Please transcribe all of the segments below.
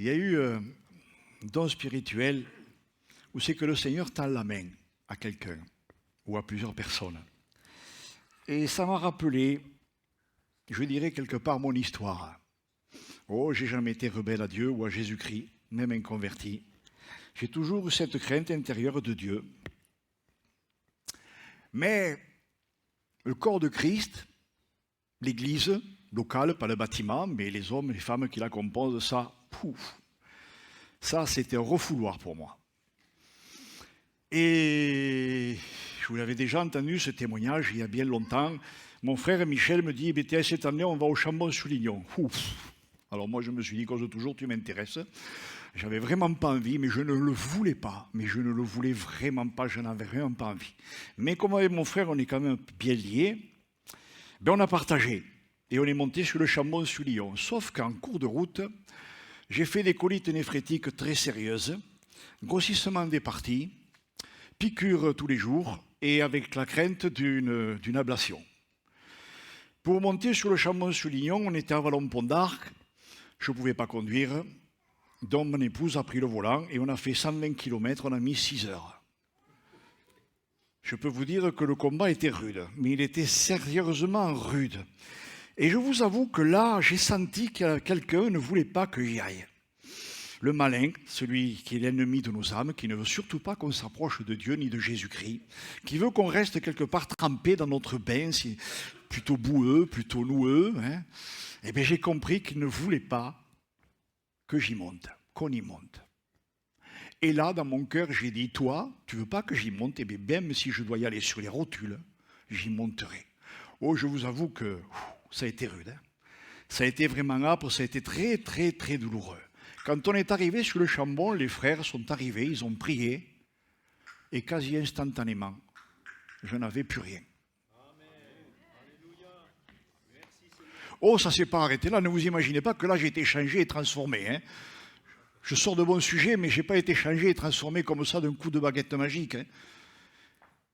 Il y a eu un don spirituel où c'est que le Seigneur tend la main à quelqu'un ou à plusieurs personnes. Et ça m'a rappelé, je dirais quelque part, mon histoire. Oh, j'ai jamais été rebelle à Dieu ou à Jésus-Christ, même inconverti. J'ai toujours eu cette crainte intérieure de Dieu. Mais le corps de Christ, l'église locale, pas le bâtiment, mais les hommes et les femmes qui la composent, ça, ça c'était un refouloir pour moi. Et je vous l'avais déjà entendu ce témoignage il y a bien longtemps. Mon frère Michel me dit, BTS, cette année on va au Chambon-sur-Lignon. Alors moi je me suis dit, cause de toujours, tu m'intéresses. J'avais vraiment pas envie, mais je ne le voulais pas. Mais je ne le voulais vraiment pas, je n'avais vraiment pas envie. Mais comme avec mon frère, on est quand même bien liés, ben on a partagé. Et on est monté sur le Chambon-sur-Lignon. Sauf qu'en cours de route, j'ai fait des colites néphrétiques très sérieuses, grossissement des parties, piqûres tous les jours et avec la crainte d'une ablation. Pour monter sur le Chambon-sur-Lignon, on était à Vallon-Pont d'Arc, je ne pouvais pas conduire, donc mon épouse a pris le volant et on a fait 120 km, on a mis 6 heures. Je peux vous dire que le combat était rude, mais il était sérieusement rude. Et je vous avoue que là, j'ai senti que quelqu'un ne voulait pas que j'y aille. Le malin, celui qui est l'ennemi de nos âmes, qui ne veut surtout pas qu'on s'approche de Dieu ni de Jésus-Christ, qui veut qu'on reste quelque part trempé dans notre bain, plutôt boueux, plutôt noueux, hein. Eh bien j'ai compris qu'il ne voulait pas que j'y monte, qu'on y monte. Et là, dans mon cœur, j'ai dit, toi, tu veux pas que j'y monte? Eh bien, même si je dois y aller sur les rotules, j'y monterai. Oh, je vous avoue que ça a été rude. Hein. Ça a été vraiment âpre, ça a été très, très, très douloureux. Quand on est arrivé sur le Chambon, les frères sont arrivés, ils ont prié, et quasi instantanément, je n'avais plus rien. Oh, ça ne s'est pas arrêté là, ne vous imaginez pas que là j'ai été changé et transformé. Hein. Je sors de bon sujet, mais je n'ai pas été changé et transformé comme ça d'un coup de baguette magique. Hein.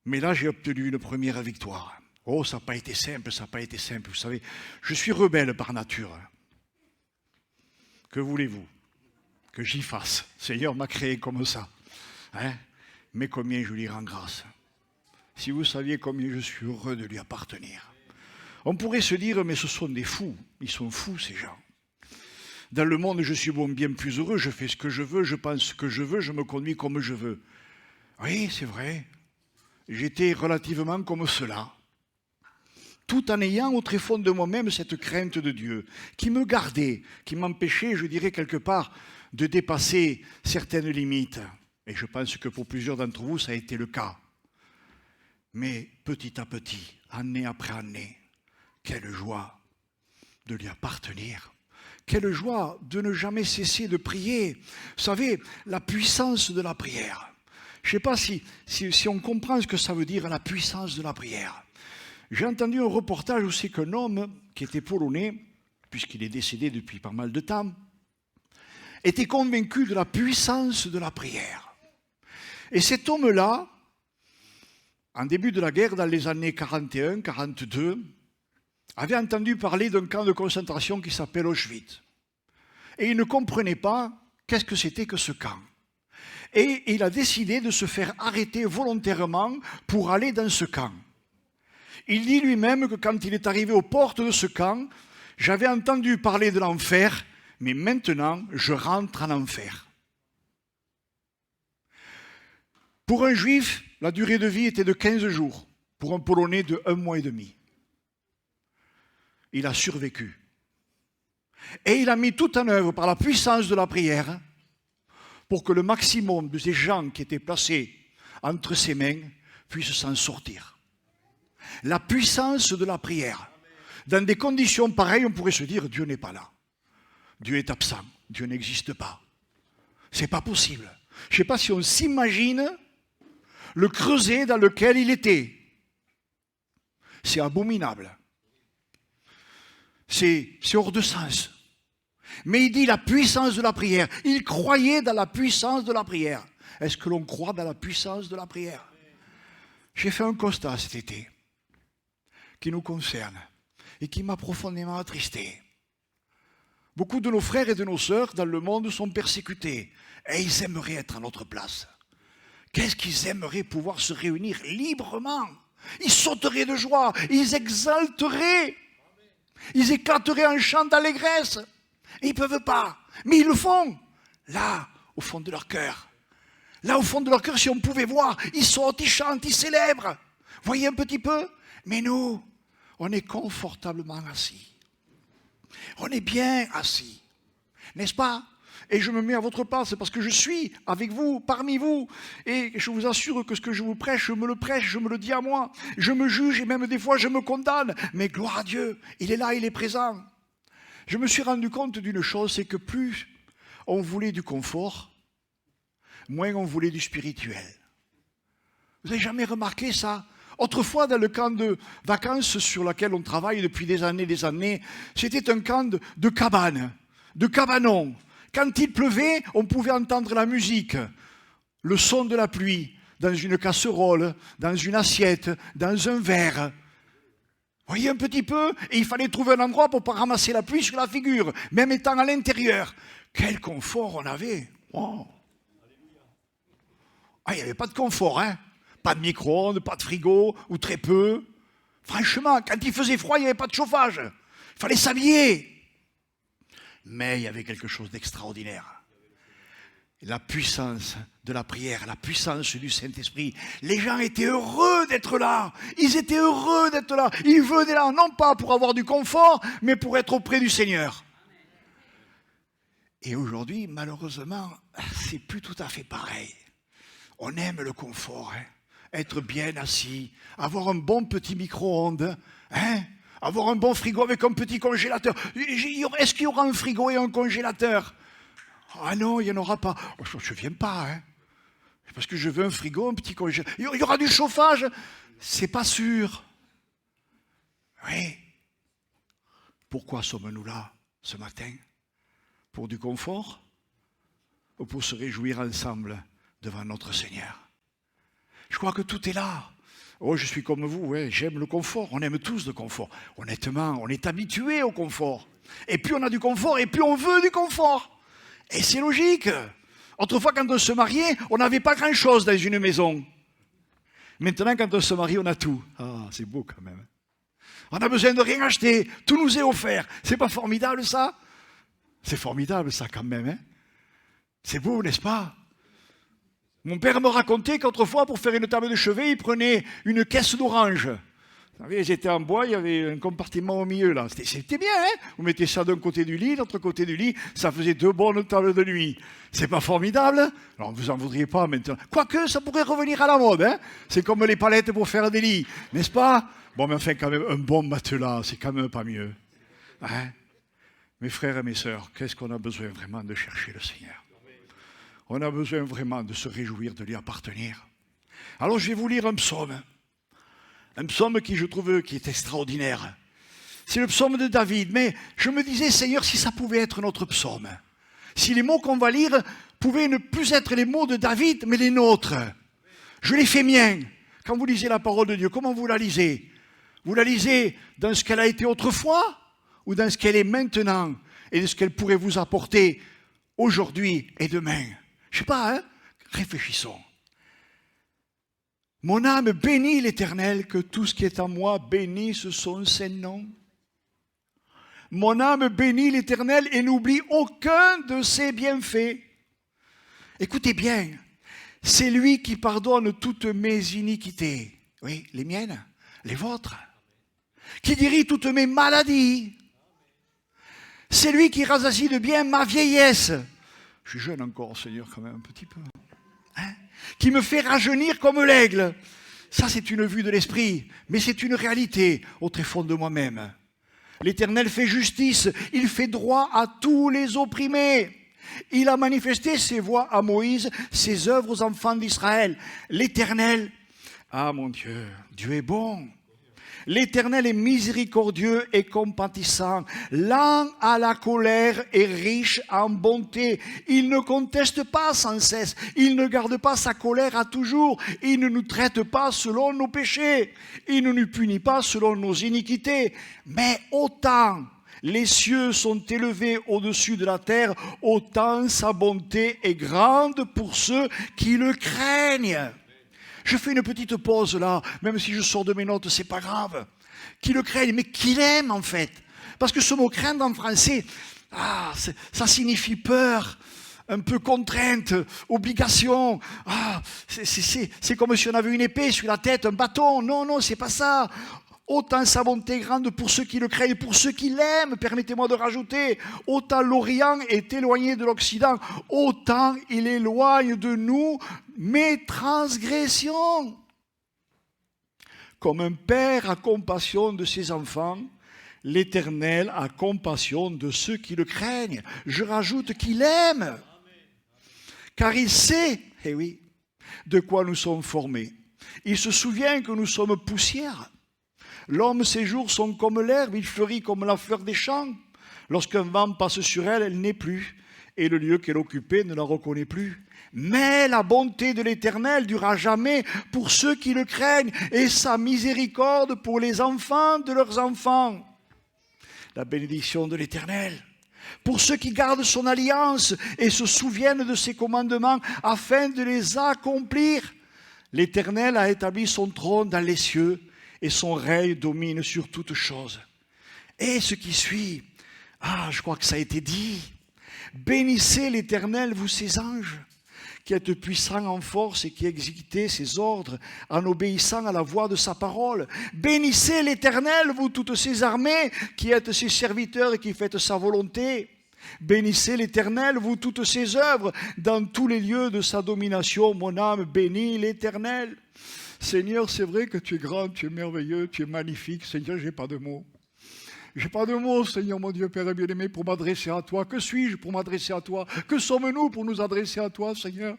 Mais là j'ai obtenu une première victoire. Oh, ça n'a pas été simple, ça n'a pas été simple. Vous savez, je suis rebelle par nature. Que voulez-vous que j'y fasse? Le Seigneur m'a créé comme ça. Hein? Mais combien je lui rends grâce. Si vous saviez combien je suis heureux de lui appartenir. On pourrait se dire, mais ce sont des fous. Ils sont fous, ces gens. Dans le monde, je suis bien plus heureux. Je fais ce que je veux, je pense ce que je veux, je me conduis comme je veux. Oui, c'est vrai. J'étais relativement comme cela. Tout en ayant au très fond de moi-même cette crainte de Dieu, qui me gardait, qui m'empêchait, je dirais quelque part, de dépasser certaines limites. Et je pense que pour plusieurs d'entre vous, ça a été le cas. Mais petit à petit, année après année, quelle joie de lui appartenir. Quelle joie de ne jamais cesser de prier. Vous savez, la puissance de la prière. Je ne sais pas si on comprend ce que ça veut dire, la puissance de la prière. J'ai entendu un reportage où c'est qu'un homme qui était polonais, puisqu'il est décédé depuis pas mal de temps, était convaincu de la puissance de la prière. Et cet homme-là, en début de la guerre, dans les années 41, 42, avait entendu parler d'un camp de concentration qui s'appelle Auschwitz. Et il ne comprenait pas qu'est-ce que c'était que ce camp. Et il a décidé de se faire arrêter volontairement pour aller dans ce camp. Il dit lui-même que quand il est arrivé aux portes de ce camp, j'avais entendu parler de l'enfer, mais maintenant je rentre en enfer. Pour un juif, la durée de vie était de 15 jours, pour un Polonais de 1 mois et demi. Il a survécu. Et il a mis tout en œuvre par la puissance de la prière pour que le maximum de ces gens qui étaient placés entre ses mains puissent s'en sortir. La puissance de la prière. Dans des conditions pareilles, on pourrait se dire Dieu n'est pas là. Dieu est absent. Dieu n'existe pas. C'est pas possible. Je ne sais pas si on s'imagine le creuset dans lequel il était. C'est abominable. C'est hors de sens. Mais il dit la puissance de la prière. Il croyait dans la puissance de la prière. Est-ce que l'on croit dans la puissance de la prière? J'ai fait un constat cet été qui nous concerne et qui m'a profondément attristé. Beaucoup de nos frères et de nos sœurs dans le monde sont persécutés et ils aimeraient être à notre place. Qu'est-ce qu'ils aimeraient pouvoir se réunir librement? Ils sauteraient de joie, ils exalteraient, ils éclateraient en chant d'allégresse. Et ils ne peuvent pas, mais ils le font, là, au fond de leur cœur. Là, au fond de leur cœur, si on pouvait voir, ils sautent, ils chantent, ils célèbrent. Voyez un petit peu? Mais nous, on est confortablement assis. On est bien assis, n'est-ce pas? Et je me mets à votre place parce que je suis avec vous, parmi vous. Et je vous assure que ce que je vous prêche, je me le dis à moi. Je me juge et même des fois je me condamne. Mais gloire à Dieu, il est là, il est présent. Je me suis rendu compte d'une chose, c'est que plus on voulait du confort, moins on voulait du spirituel. Vous n'avez jamais remarqué ça? Autrefois, dans le camp de vacances sur lequel on travaille depuis des années, c'était un camp de cabanes, de cabanons. Quand il pleuvait, on pouvait entendre la musique, le son de la pluie, dans une casserole, dans une assiette, dans un verre. Voyez un petit peu? Et il fallait trouver un endroit pour ne pas ramasser la pluie sur la figure, même étant à l'intérieur. Quel confort on avait! Wow. Ah, il n'y avait pas de confort, hein? Pas de micro-ondes, pas de frigo, ou très peu. Franchement, quand il faisait froid, il n'y avait pas de chauffage. Il fallait s'habiller. Mais il y avait quelque chose d'extraordinaire. La puissance de la prière, la puissance du Saint-Esprit. Les gens étaient heureux d'être là. Ils étaient heureux d'être là. Ils venaient là, non pas pour avoir du confort, mais pour être auprès du Seigneur. Et aujourd'hui, malheureusement, c'est plus tout à fait pareil. On aime le confort, hein? Être bien assis, avoir un bon petit micro-ondes, hein? Avoir un bon frigo avec un petit congélateur. Est-ce qu'il y aura un frigo et un congélateur? Ah non, il n'y en aura pas. Je ne viens pas, hein? Parce que je veux un frigo, un petit congélateur. Il y aura du chauffage? C'est pas sûr. Oui. Pourquoi sommes-nous là ce matin? Pour du confort? Ou pour se réjouir ensemble devant notre Seigneur? Je crois que tout est là. Oh, je suis comme vous, ouais, j'aime le confort. On aime tous le confort. Honnêtement, on est habitué au confort. Et plus on a du confort, et plus on veut du confort. Et c'est logique. Autrefois, quand on se mariait, on n'avait pas grand-chose dans une maison. Maintenant, quand on se marie, on a tout. Ah, c'est beau quand même. On n'a besoin de rien acheter. Tout nous est offert. C'est pas formidable, ça? C'est formidable, ça, quand même, hein? C'est beau, n'est-ce pas? Mon père me racontait qu'autrefois, pour faire une table de chevet, il prenait une caisse d'orange. Vous savez, elles étaient en bois, il y avait un compartiment au milieu, là. C'était bien, hein? Vous mettez ça d'un côté du lit, de l'autre côté du lit, ça faisait 2 bonnes tables de nuit. C'est pas formidable? Alors, vous en voudriez pas maintenant. Quoique, ça pourrait revenir à la mode, hein? C'est comme les palettes pour faire des lits, n'est-ce pas? Bon, mais enfin, quand même, un bon matelas, c'est quand même pas mieux. Hein? Mes frères et mes sœurs, qu'est-ce qu'on a besoin vraiment de chercher le Seigneur? On a besoin vraiment de se réjouir, de lui appartenir. Alors je vais vous lire un psaume qui je trouve qui est extraordinaire. C'est le psaume de David, mais je me disais, Seigneur, si ça pouvait être notre psaume, si les mots qu'on va lire pouvaient ne plus être les mots de David, mais les nôtres. Je les fais miens. Quand vous lisez la parole de Dieu, comment vous la lisez? Vous la lisez dans ce qu'elle a été autrefois ou dans ce qu'elle est maintenant et de ce qu'elle pourrait vous apporter aujourd'hui et demain? Je ne sais pas, hein? Réfléchissons. Mon âme bénit l'Éternel, que tout ce qui est en moi bénisse son Saint-Nom. Mon âme bénit l'Éternel et n'oublie aucun de ses bienfaits. Écoutez bien, c'est lui qui pardonne toutes mes iniquités. Oui, les miennes, les vôtres. Qui guérit toutes mes maladies. C'est lui qui rassasie de bien ma vieillesse. Je suis jeune encore, Seigneur, quand même, un petit peu. Hein? Qui me fait rajeunir comme l'aigle. Ça, c'est une vue de l'esprit, mais c'est une réalité au très fond de moi-même. L'Éternel fait justice, il fait droit à tous les opprimés. Il a manifesté ses voies à Moïse, ses œuvres aux enfants d'Israël. L'Éternel, ah mon Dieu, Dieu est bon. L'Éternel est miséricordieux et compatissant, lent à la colère et riche en bonté. Il ne conteste pas sans cesse, il ne garde pas sa colère à toujours, il ne nous traite pas selon nos péchés, il ne nous punit pas selon nos iniquités. Mais autant les cieux sont élevés au-dessus de la terre, autant sa bonté est grande pour ceux qui le craignent. Je fais une petite pause là, même si je sors de mes notes, c'est pas grave. Qui le craignent, mais qui l'aiment en fait. Parce que ce mot craindre en français, ça signifie peur, un peu contrainte, obligation. C'est comme si on avait une épée sur la tête, un bâton. Non, c'est pas ça. Autant sa bonté grande pour ceux qui le craignent, pour ceux qui l'aiment, permettez-moi de rajouter. Autant l'Orient est éloigné de l'Occident, autant il éloigne de nous mes transgressions. Comme un père a compassion de ses enfants, l'Éternel a compassion de ceux qui le craignent. Je rajoute qu'il aime. Car il sait, de quoi nous sommes formés. Il se souvient que nous sommes poussière. L'homme, ses jours sont comme l'herbe, il fleurit comme la fleur des champs. Lorsqu'un vent passe sur elle, elle n'est plus, et le lieu qu'elle occupait ne la reconnaît plus. Mais la bonté de l'Éternel durera jamais pour ceux qui le craignent, et sa miséricorde pour les enfants de leurs enfants. La bénédiction de l'Éternel, pour ceux qui gardent son alliance et se souviennent de ses commandements afin de les accomplir. L'Éternel a établi son trône dans les cieux et son règne domine sur toutes choses. Et ce qui suit, je crois que ça a été dit. Bénissez l'Éternel, vous ses anges, qui êtes puissants en force et qui exécutez ses ordres en obéissant à la voix de sa parole. Bénissez l'Éternel, vous toutes ses armées, qui êtes ses serviteurs et qui faites sa volonté. Bénissez l'Éternel, vous toutes ses œuvres, dans tous les lieux de sa domination. Mon âme bénit l'Éternel. Seigneur, c'est vrai que tu es grand, tu es merveilleux, tu es magnifique. Seigneur, j'ai pas de mots. J'ai pas de mots, Seigneur mon Dieu, Père bien-aimé, pour m'adresser à toi. Que suis-je pour m'adresser à toi? Que sommes-nous pour nous adresser à toi, Seigneur?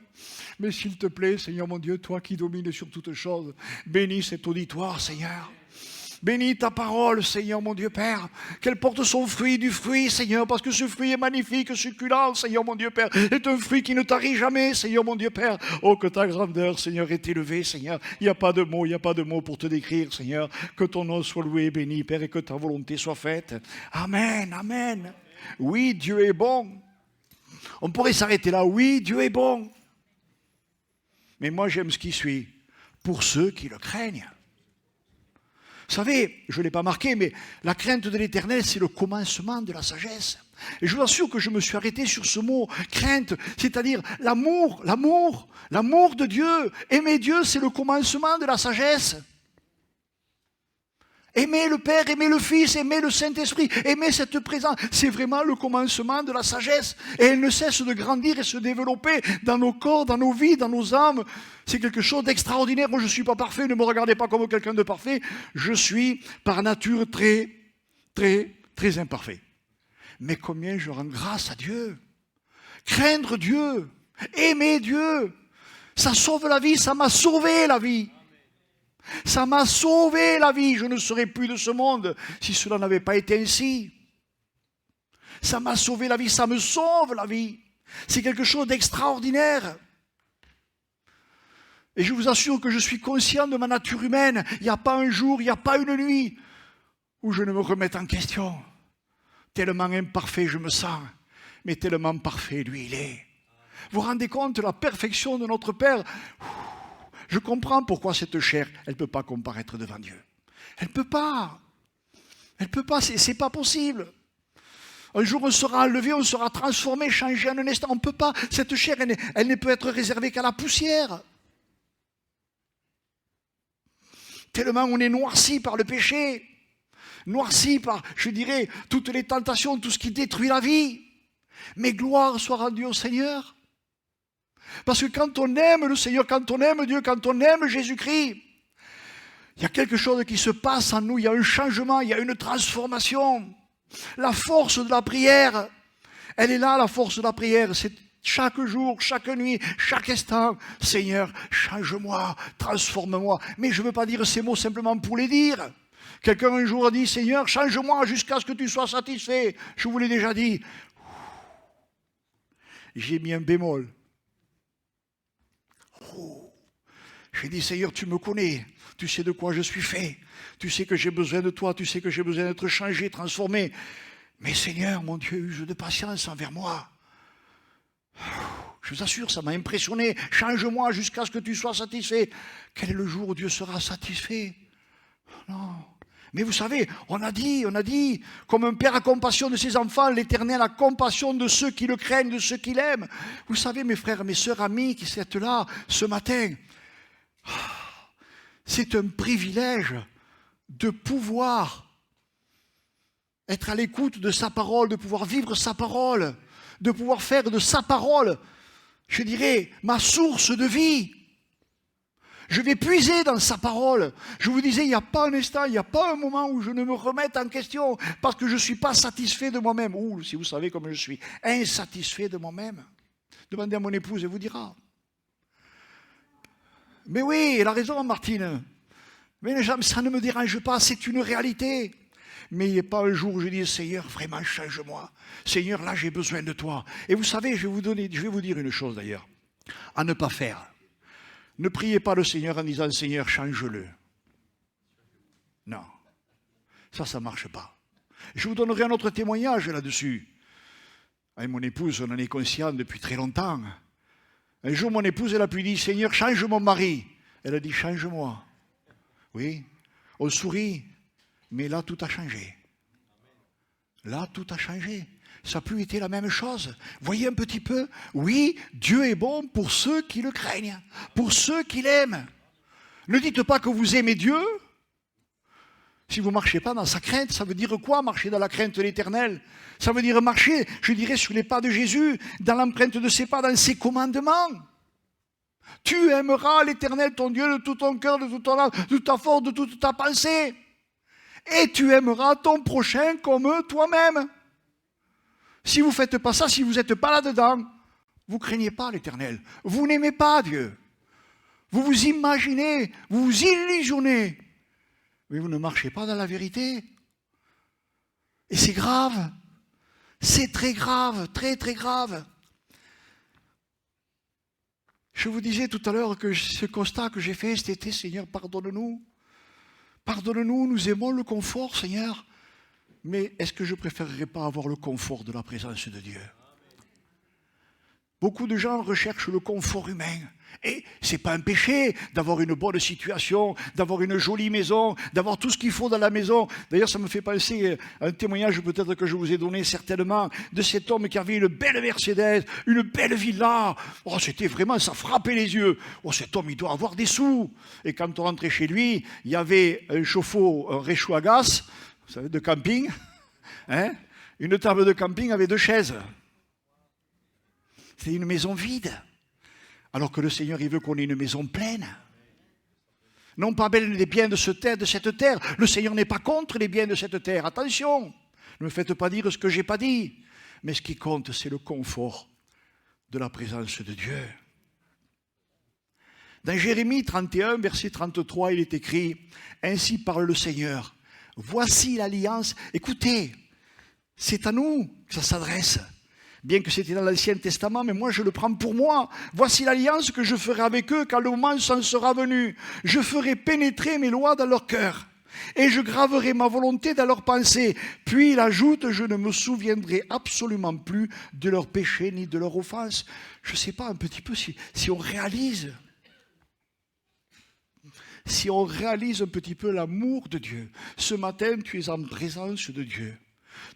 Mais s'il te plaît, Seigneur mon Dieu, toi qui domines sur toutes choses, bénis cet auditoire, Seigneur. Bénis ta parole, Seigneur mon Dieu Père, qu'elle porte son fruit du fruit, Seigneur, parce que ce fruit est magnifique, succulent, Seigneur mon Dieu Père, est un fruit qui ne tarit jamais, Seigneur mon Dieu Père. Oh, que ta grandeur, Seigneur, est élevée, Seigneur. Il n'y a pas de mots pour te décrire, Seigneur. Que ton nom soit loué et béni, Père, et que ta volonté soit faite. Amen, amen. Oui, Dieu est bon. On pourrait s'arrêter là. Oui, Dieu est bon. Mais moi, j'aime ce qui suit. Pour ceux qui le craignent. Vous savez, je ne l'ai pas marqué, mais la crainte de l'Éternel, c'est le commencement de la sagesse. Et je vous assure que je me suis arrêté sur ce mot, crainte, c'est-à-dire l'amour de Dieu. Aimer Dieu, c'est le commencement de la sagesse. Aimer le Père, aimer le Fils, aimer le Saint-Esprit, aimer cette présence, c'est vraiment le commencement de la sagesse. Et elle ne cesse de grandir et se développer dans nos corps, dans nos vies, dans nos âmes. C'est quelque chose d'extraordinaire. Moi, je ne suis pas parfait, ne me regardez pas comme quelqu'un de parfait. Je suis par nature très, très, très imparfait. Mais combien je rends grâce à Dieu. Craindre Dieu, aimer Dieu, ça sauve la vie, ça m'a sauvé la vie. Ça m'a sauvé la vie. Je ne serais plus de ce monde si cela n'avait pas été ainsi. Ça m'a sauvé la vie, ça me sauve la vie. C'est quelque chose d'extraordinaire. Et je vous assure que je suis conscient de ma nature humaine. Il n'y a pas un jour, il n'y a pas une nuit où je ne me remette en question. Tellement imparfait je me sens, mais tellement parfait lui il est. Vous vous rendez compte de la perfection de notre Père? Je comprends pourquoi cette chair, elle ne peut pas comparaître devant Dieu. Elle ne peut pas. Elle ne peut pas, c'est pas possible. Un jour, on sera enlevé, on sera transformé, changé en un instant. On ne peut pas. Cette chair, elle ne peut être réservée qu'à la poussière. Tellement on est noirci par le péché. Noirci par, je dirais, toutes les tentations, tout ce qui détruit la vie. Mais gloire soit rendue au Seigneur. Parce que quand on aime le Seigneur, quand on aime Dieu, quand on aime Jésus-Christ, il y a quelque chose qui se passe en nous, il y a un changement, il y a une transformation. La force de la prière, elle est là, la force de la prière, c'est chaque jour, chaque nuit, chaque instant. Seigneur, change-moi, transforme-moi. Mais je ne veux pas dire ces mots simplement pour les dire. Quelqu'un un jour a dit, Seigneur, change-moi jusqu'à ce que tu sois satisfait. Je vous l'ai déjà dit. J'ai mis un bémol. J'ai dit, Seigneur, tu me connais, tu sais de quoi je suis fait, tu sais que j'ai besoin de toi, tu sais que j'ai besoin d'être changé, transformé. Mais Seigneur, mon Dieu, use de patience envers moi. Je vous assure, ça m'a impressionné. Change-moi jusqu'à ce que tu sois satisfait. Quel est le jour où Dieu sera satisfait? Non. Mais vous savez, on a dit, comme un père a compassion de ses enfants, l'Éternel a compassion de ceux qui le craignent, de ceux qui l'aiment. Vous savez, mes frères, mes sœurs, amis qui êtes là ce matin, c'est un privilège de pouvoir être à l'écoute de sa parole, de pouvoir vivre sa parole, de pouvoir faire de sa parole, je dirais, ma source de vie. Je vais puiser dans sa parole. Je vous disais, il n'y a pas un instant, il n'y a pas un moment où je ne me remette en question parce que je ne suis pas satisfait de moi-même. Ou, si vous savez comme je suis insatisfait de moi-même. Demandez à mon épouse, elle vous dira. Mais oui, elle a raison, Martine. Mais ça ne me dérange pas, c'est une réalité. Mais il n'y a pas un jour où je dis, Seigneur, vraiment, change-moi. Seigneur, là, j'ai besoin de toi. Et vous savez, je vais vous dire une chose d'ailleurs, à ne pas faire. Ne priez pas le Seigneur en disant, Seigneur, change-le. Non, ça ne marche pas. Je vous donnerai un autre témoignage là-dessus. Avec mon épouse, on en est conscient depuis très longtemps. Un jour, mon épouse, elle a pu dire, Seigneur, change mon mari. Elle a dit, change-moi. Oui, on sourit, mais là, tout a changé. Là, tout a changé. Ça n'a plus été la même chose. Voyez un petit peu, oui, Dieu est bon pour ceux qui le craignent, pour ceux qui l'aiment. Ne dites pas que vous aimez Dieu. Si vous ne marchez pas dans sa crainte, ça veut dire quoi, marcher dans la crainte de l'Éternel? Ça veut dire marcher, je dirais, sur les pas de Jésus, dans l'empreinte de ses pas, dans ses commandements. Tu aimeras l'Éternel, ton Dieu, de tout ton cœur, de toute ton âme, de toute ta force, de toute ta pensée. Et tu aimeras ton prochain comme toi-même. Si vous ne faites pas ça, si vous n'êtes pas là-dedans, vous ne craignez pas l'Éternel. Vous n'aimez pas Dieu. Vous vous imaginez, vous vous illusionnez. Mais vous ne marchez pas dans la vérité. Et c'est grave. C'est très grave, très très grave. Je vous disais tout à l'heure que ce constat que j'ai fait cet été, Seigneur, pardonne-nous. Pardonne-nous, nous aimons le confort, Seigneur. Mais est-ce que je ne préférerais pas avoir le confort de la présence de Dieu? Beaucoup de gens recherchent le confort humain. Et ce n'est pas un péché d'avoir une bonne situation, d'avoir une jolie maison, d'avoir tout ce qu'il faut dans la maison. D'ailleurs, ça me fait penser à un témoignage peut-être que je vous ai donné certainement de cet homme qui avait une belle Mercedes, une belle villa. Oh, c'était vraiment, ça frappait les yeux. Oh, cet homme, il doit avoir des sous. Et quand on rentrait chez lui, il y avait un chauffe-eau, un réchaud à gaz, vous savez, de camping, hein, une table de camping avec 2 chaises. C'est une maison vide. Alors que le Seigneur, il veut qu'on ait une maison pleine. Non pas les biens de cette terre. Le Seigneur n'est pas contre les biens de cette terre. Attention, ne me faites pas dire ce que je n'ai pas dit. Mais ce qui compte, c'est le confort de la présence de Dieu. Dans Jérémie 31, verset 33, il est écrit, « Ainsi parle le Seigneur, voici l'alliance. » Écoutez, c'est à nous que ça s'adresse. Bien que c'était dans l'Ancien Testament, mais moi je le prends pour moi. Voici l'alliance que je ferai avec eux quand le moment s'en sera venu. Je ferai pénétrer mes lois dans leur cœur et je graverai ma volonté dans leurs pensées. Puis il ajoute, je ne me souviendrai absolument plus de leurs péchés ni de leurs offenses. Je ne sais pas un petit peu si on réalise. Si on réalise un petit peu l'amour de Dieu. Ce matin, tu es en présence de Dieu.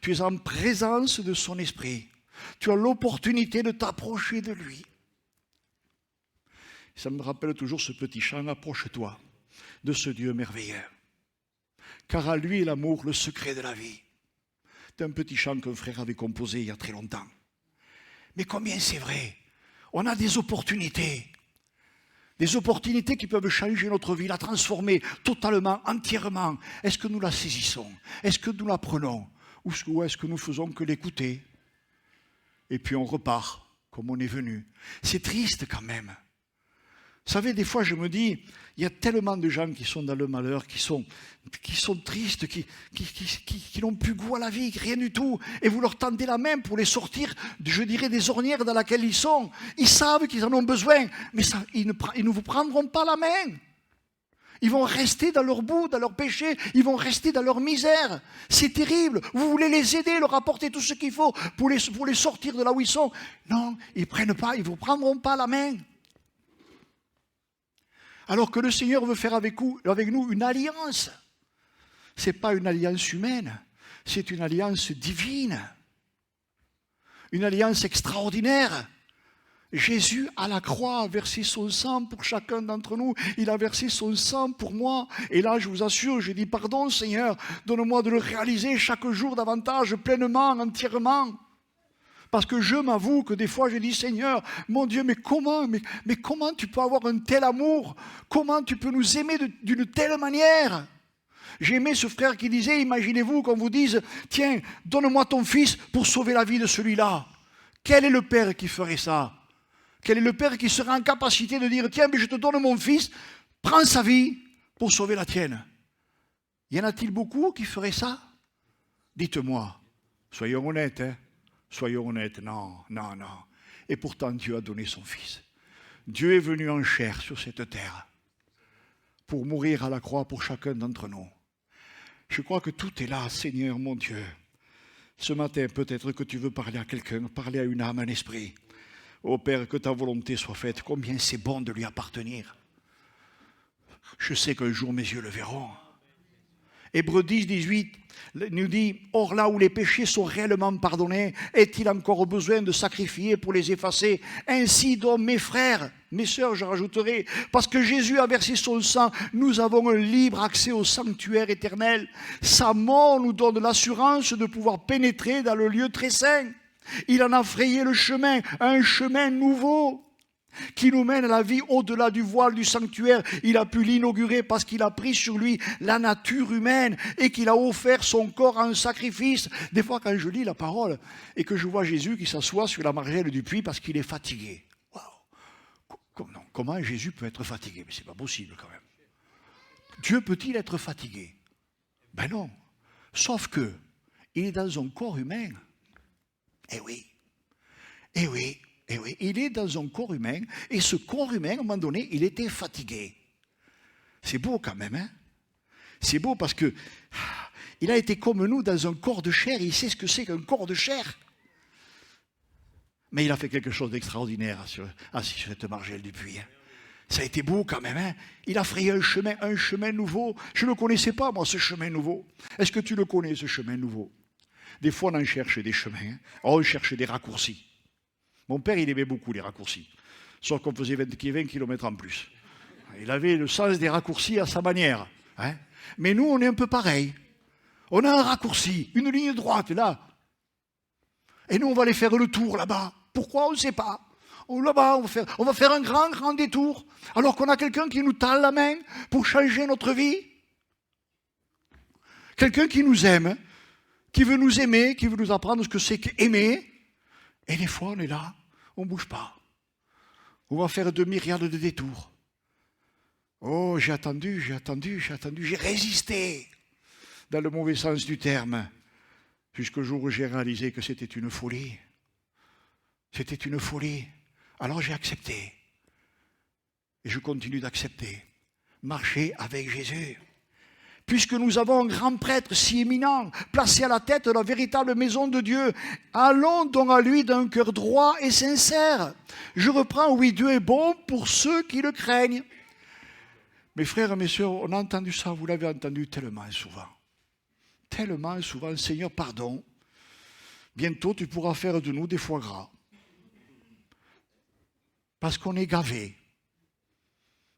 Tu es en présence de son esprit. Tu as l'opportunité de t'approcher de lui. Ça me rappelle toujours ce petit chant, approche-toi de ce Dieu merveilleux. Car à lui est l'amour, le secret de la vie. C'est un petit chant qu'un frère avait composé il y a très longtemps. Mais combien c'est vrai, on a des opportunités qui peuvent changer notre vie, la transformer totalement, entièrement. Est-ce que nous la saisissons? Est-ce que nous la prenons? Ou est-ce que nous faisons que l'écouter? Et puis on repart comme on est venu. C'est triste quand même. Vous savez, des fois je me dis, il y a tellement de gens qui sont dans le malheur, qui sont tristes, qui n'ont plus goût à la vie, rien du tout. Et vous leur tendez la main pour les sortir, je dirais, des ornières dans lesquelles ils sont. Ils savent qu'ils en ont besoin, mais ça, ils ne vous prendront pas la main. Ils vont rester dans leur boue, dans leur péché, ils vont rester dans leur misère. C'est terrible. Vous voulez les aider, leur apporter tout ce qu'il faut pour les sortir de là où ils sont. Non, ils ne prennent pas, ils ne vous prendront pas la main. Alors que le Seigneur veut faire avec nous une alliance. Ce n'est pas une alliance humaine, c'est une alliance divine. Une alliance extraordinaire. Jésus, à la croix, a versé son sang pour chacun d'entre nous. Il a versé son sang pour moi. Et là, je vous assure, je dis pardon, Seigneur, donne-moi de le réaliser chaque jour davantage, pleinement, entièrement. Parce que je m'avoue que des fois, je dis, Seigneur, mon Dieu, mais comment tu peux avoir un tel amour? Comment tu peux nous aimer d'une telle manière? J'ai aimé ce frère qui disait, imaginez-vous qu'on vous dise, tiens, donne-moi ton fils pour sauver la vie de celui-là. Quel est le père qui ferait ça? Quel est le père qui serait en capacité de dire, tiens, mais je te donne mon fils, prends sa vie pour sauver la tienne? Y en a-t-il beaucoup qui feraient ça? Dites-moi, soyons honnêtes, hein? Soyons honnêtes, non. Et pourtant, Dieu a donné son fils. Dieu est venu en chair sur cette terre pour mourir à la croix pour chacun d'entre nous. Je crois que tout est là, Seigneur mon Dieu. Ce matin, peut-être que tu veux parler à quelqu'un, parler à une âme, un esprit. Ô Père, que ta volonté soit faite. Combien c'est bon de lui appartenir. Je sais qu'un jour mes yeux le verront. Hébreux 10, 18 nous dit, or là où les péchés sont réellement pardonnés, est-il encore besoin de sacrifier pour les effacer? Ainsi donc mes frères, mes sœurs, je rajouterai, parce que Jésus a versé son sang, nous avons un libre accès au sanctuaire éternel. Sa mort nous donne l'assurance de pouvoir pénétrer dans le lieu très saint. Il en a frayé le chemin, un chemin nouveau qui nous mène à la vie au-delà du voile du sanctuaire. Il a pu l'inaugurer parce qu'il a pris sur lui la nature humaine et qu'il a offert son corps en sacrifice. Des fois, quand je lis la parole et que je vois Jésus qui s'assoit sur la margelle du puits parce qu'il est fatigué. Waouh! Comment Jésus peut être fatigué? Mais c'est pas possible quand même. Dieu peut-il être fatigué? Ben non. Sauf que il est dans un corps humain. Eh oui. Il est dans un corps humain, et ce corps humain, à un moment donné, il était fatigué. C'est beau quand même, hein? C'est beau parce que il a été comme nous dans un corps de chair, il sait ce que c'est qu'un corps de chair. Mais il a fait quelque chose d'extraordinaire assis sur cette margelle du puits. Hein? Ça a été beau quand même, hein? Il a frayé un chemin nouveau. Je ne le connaissais pas, moi, ce chemin nouveau. Est-ce que tu le connais, ce chemin nouveau? Des fois, on en cherche des chemins, hein? On cherche des raccourcis. Mon père, il aimait beaucoup les raccourcis, sauf qu'on faisait 20 km en plus. Il avait le sens des raccourcis à sa manière. Hein? Mais nous, on est un peu pareil. On a un raccourci, une ligne droite, là. Et nous, on va aller faire le tour là-bas. Pourquoi? On ne sait pas. Là-bas, on va faire un grand détour, alors qu'on a quelqu'un qui nous tend la main pour changer notre vie. Quelqu'un qui nous aime, qui veut nous aimer, qui veut nous apprendre ce que c'est qu'aimer. Et des fois, on est là, on ne bouge pas. On va faire de myriades de détours. Oh, j'ai attendu, j'ai résisté, dans le mauvais sens du terme, jusqu'au jour où j'ai réalisé que c'était une folie. C'était une folie. Alors j'ai accepté. Et je continue d'accepter. Marcher avec Jésus. Puisque nous avons un grand prêtre si éminent, placé à la tête de la véritable maison de Dieu, allons donc à lui d'un cœur droit et sincère. Je reprends, oui, Dieu est bon pour ceux qui le craignent. Mes frères et mes sœurs, on a entendu ça, vous l'avez entendu tellement souvent. Tellement souvent, Seigneur, pardon. Bientôt, tu pourras faire de nous des foie gras. Parce qu'on est gavés.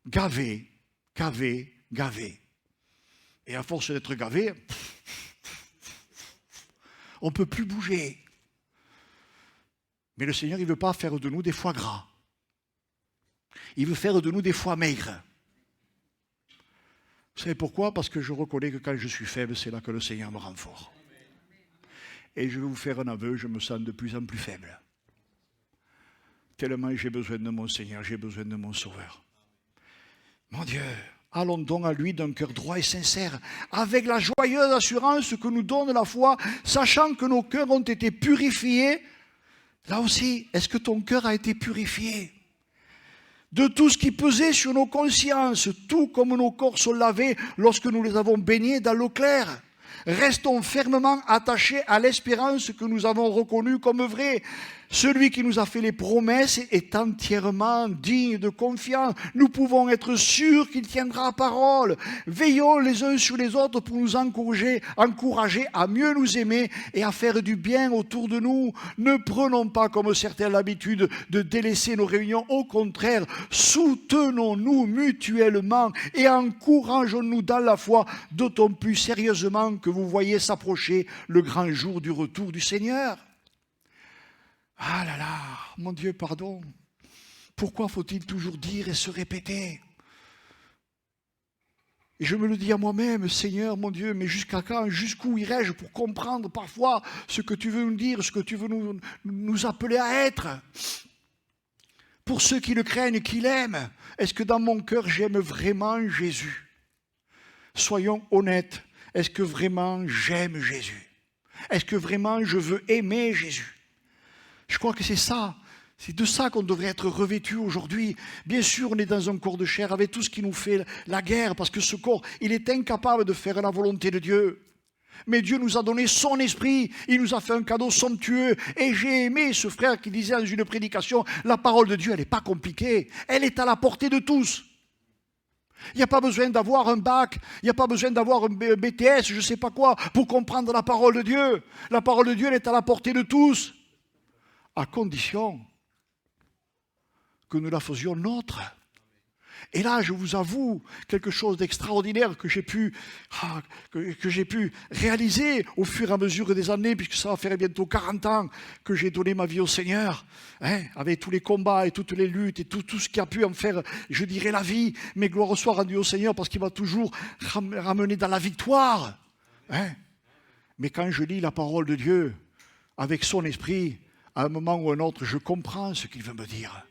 Gavés. Et à force d'être gavé, on ne peut plus bouger. Mais le Seigneur, il ne veut pas faire de nous des foie gras. Il veut faire de nous des foie maigres. Vous savez pourquoi? Parce que je reconnais que quand je suis faible, c'est là que le Seigneur me rend fort. Et je vais vous faire un aveu, je me sens de plus en plus faible. Tellement j'ai besoin de mon Seigneur, j'ai besoin de mon Sauveur. Mon Dieu! Allons donc à lui d'un cœur droit et sincère, avec la joyeuse assurance que nous donne la foi, sachant que nos cœurs ont été purifiés. Là aussi, est-ce que ton cœur a été purifié? de tout ce qui pesait sur nos consciences, tout comme nos corps sont lavés lorsque nous les avons baignés dans l'eau claire. Restons fermement attachés à l'espérance que nous avons reconnue comme vraie. Celui qui nous a fait les promesses est entièrement digne de confiance. Nous pouvons être sûrs qu'il tiendra parole. Veillons les uns sur les autres pour nous encourager à mieux nous aimer et à faire du bien autour de nous. Ne prenons pas comme certains l'habitude de délaisser nos réunions. Au contraire, soutenons-nous mutuellement et encourageons-nous dans la foi, d'autant plus sérieusement que vous voyez s'approcher le grand jour du retour du Seigneur. Ah là là, mon Dieu, pardon. Pourquoi faut-il toujours dire et se répéter? Et je me le dis à moi-même, Seigneur, mon Dieu, mais jusqu'à quand, jusqu'où irai-je pour comprendre parfois ce que tu veux nous dire, ce que tu veux nous appeler à être? Pour ceux qui le craignent, qui l'aiment, est-ce que dans mon cœur j'aime vraiment Jésus? Soyons honnêtes, est-ce que vraiment j'aime Jésus? Est-ce que vraiment je veux aimer Jésus? Je crois que c'est ça, c'est de ça qu'on devrait être revêtu aujourd'hui. Bien sûr, on est dans un corps de chair avec tout ce qui nous fait la guerre, parce que ce corps, il est incapable de faire la volonté de Dieu. Mais Dieu nous a donné son esprit, il nous a fait un cadeau somptueux. Et j'ai aimé ce frère qui disait dans une prédication, la parole de Dieu, elle n'est pas compliquée, elle est à la portée de tous. Il n'y a pas besoin d'avoir un bac, il n'y a pas besoin d'avoir un BTS, je ne sais pas quoi, pour comprendre la parole de Dieu. La parole de Dieu, elle est à la portée de tous. À condition que nous la faisions nôtre. Et là, je vous avoue quelque chose d'extraordinaire que j'ai pu réaliser au fur et à mesure des années, puisque ça va faire bientôt 40 ans que j'ai donné ma vie au Seigneur, avec tous les combats et toutes les luttes et tout ce qui a pu en faire, je dirais, la vie. Mais gloire soit rendue au Seigneur parce qu'il m'a toujours ramené dans la victoire. Mais quand je lis la parole de Dieu avec son esprit, à un moment ou un autre, je comprends ce qu'il veut me dire.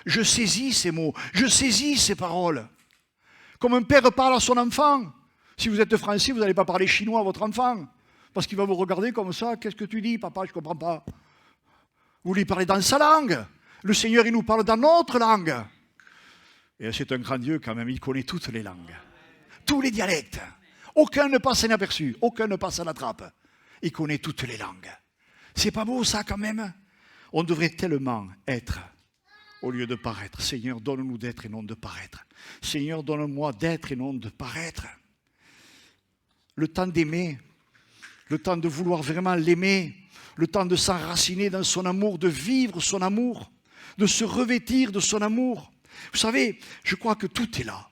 Je saisis ces mots, je saisis ces paroles. Comme un père parle à son enfant. Si vous êtes français, vous n'allez pas parler chinois à votre enfant. Parce qu'il va vous regarder comme ça. Qu'est-ce que tu dis, papa? Je ne comprends pas. Vous lui parlez dans sa langue. Le Seigneur, il nous parle dans notre langue. Et c'est un grand Dieu quand même, il connaît toutes les langues. Tous les dialectes. Aucun ne passe inaperçu, aucun ne passe à la trappe. Il connaît toutes les langues. C'est pas beau ça quand même? On devrait tellement être, au lieu de paraître. Seigneur, donne-nous d'être et non de paraître. Seigneur, donne-moi d'être et non de paraître. Le temps d'aimer, le temps de vouloir vraiment l'aimer, le temps de s'enraciner dans son amour, de vivre son amour, de se revêtir de son amour. Vous savez, je crois que tout est là.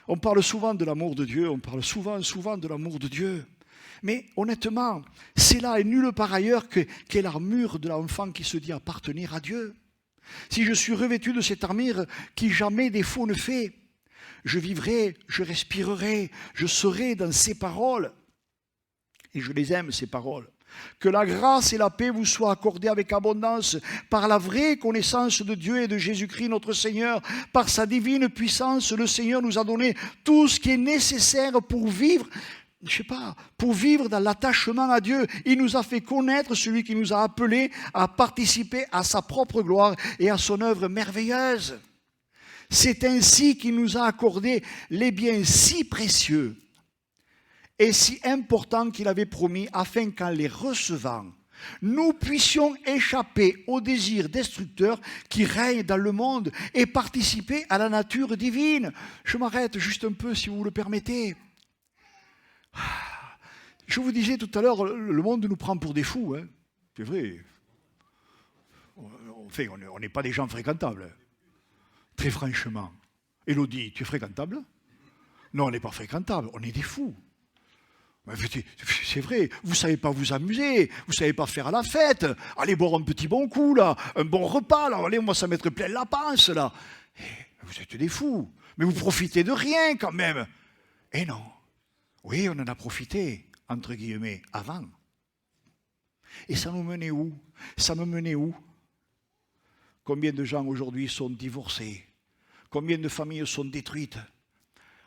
On parle souvent de l'amour de Dieu, on parle souvent de l'amour de Dieu. Mais honnêtement, c'est là et nulle part ailleurs qu'est l'armure de l'enfant qui se dit appartenir à Dieu. Si je suis revêtu de cette armure qui jamais défaut ne fait, je vivrai, je respirerai, je serai dans ces paroles. Et je les aime, ces paroles. Que la grâce et la paix vous soient accordées avec abondance par la vraie connaissance de Dieu et de Jésus-Christ notre Seigneur. Par sa divine puissance, le Seigneur nous a donné tout ce qui est nécessaire pour vivre, pour vivre dans l'attachement à Dieu. Il nous a fait connaître celui qui nous a appelés à participer à sa propre gloire et à son œuvre merveilleuse. C'est ainsi qu'il nous a accordé les biens si précieux et si importants qu'il avait promis, afin qu'en les recevant, nous puissions échapper aux désirs destructeurs qui règnent dans le monde et participer à la nature divine. Je m'arrête juste un peu, si vous le permettez. Je vous disais tout à l'heure, le monde nous prend pour des fous. C'est vrai. On n'est pas des gens fréquentables. Très franchement. Élodie, tu es fréquentable? Non, on n'est pas fréquentable, on est des fous. C'est vrai, vous ne savez pas vous amuser, vous ne savez pas faire la fête. Allez boire un petit bon coup, là, un bon repas, là. Allez, moi, ça mettrait plein la panse, là. Vous êtes des fous, mais vous profitez de rien, quand même. Et non. Oui, on en a profité, entre guillemets, avant. Et ça nous menait où? Ça me menait où? Combien de gens aujourd'hui sont divorcés? Combien de familles sont détruites?